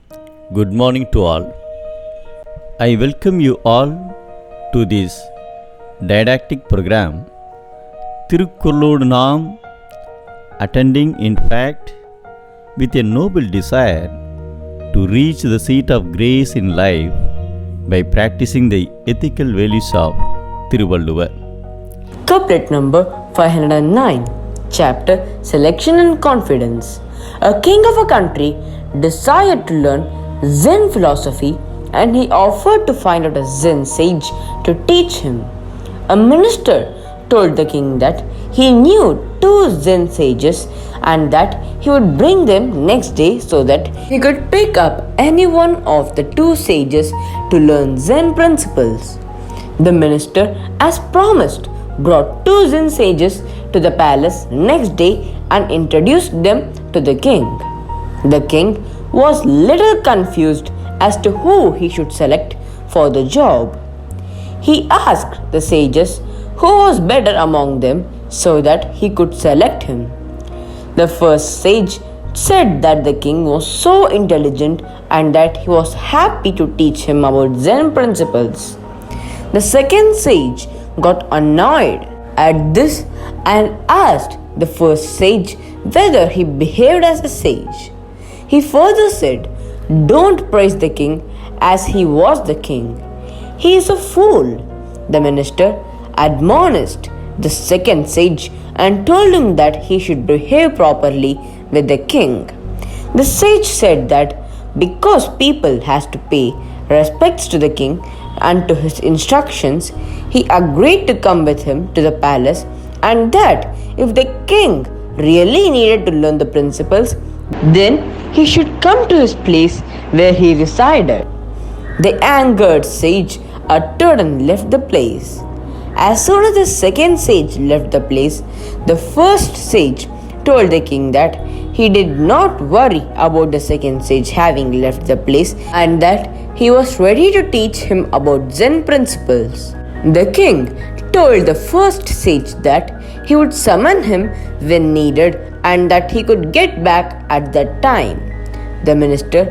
Good morning to all. I welcome you all to this didactic program, Thirukkuralodu Naam, attending in fact with a noble desire to reach the seat of grace in life by practicing the ethical values of Thiruvalluvara. Couplet number 509, chapter Selection and Confidence. A king of a country desired to learn Zen philosophy, and he offered to find out a Zen sage to teach him. A minister told the king that he knew 2 Zen sages and that he would bring them next day so that he could pick up any one of the 2 sages to learn Zen principles. The minister, as promised, brought 2 Zen sages to the palace next day and introduced them to the king. The king was little confused as to who he should select for the job. He asked the sages who was better among them so that he could select him. The first sage said that the king was so intelligent and that he was happy to teach him about Zen principles. The second sage got annoyed at this and asked the first sage whether he behaved as a sage. He further said, "Don't praise the king as he was the king. He is a fool." The minister admonished the second sage and told him that he should behave properly with the king. The sage said that because people has to pay respects to the king and to his instructions, he agreed to come with him to the palace, and that if the king really needed to learn the principles, then he should come to his place where he resided. The angered sage uttered and left the place. As soon as the second sage left the place, the first sage told the king that he did not worry about the second sage having left the place and that he was ready to teach him about Zen principles. The king told the first sage that he would summon him when needed and that he could get back at that time. The minister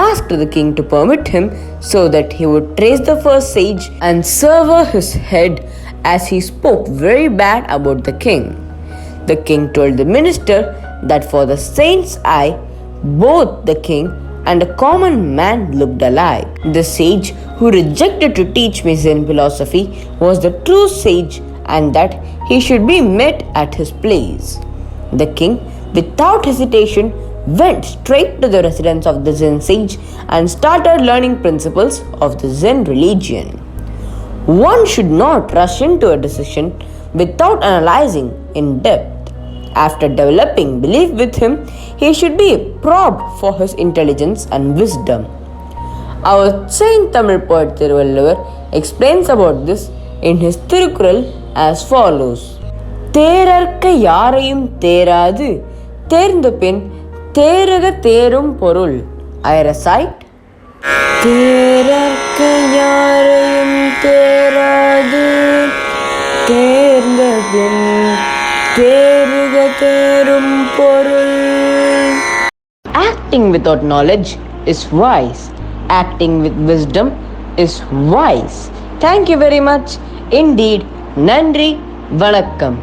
asked the king to permit him so that he would trace the first sage and sever his head as he spoke very bad about the king. The king told the minister that for the saint's eye, both the king and a common man looked alike. The sage who rejected to teach me Zen philosophy was the true sage and that he should be met at his place. The king, without hesitation, went straight to the residence of the Zen sage and started learning principles of the Zen religion. One should not rush into a decision without analyzing in depth. After developing belief with him, he should be probed for his intelligence and wisdom. Our Saint Tamil poet Thiruvalluvara explains about this in his Thirukkural as follows. தேரற்க யாரையும் தேராது தேர்ந்த பின் தேறுக தேரும் பொருள். I recite. தேரற்க யாரையும் தேராது தேர்ந்த பின் தேறுக தேரும் பொருள். Acting without knowledge is wise. Acting with wisdom is wise. Thank you very much. Indeed. நன்றி. வணக்கம்.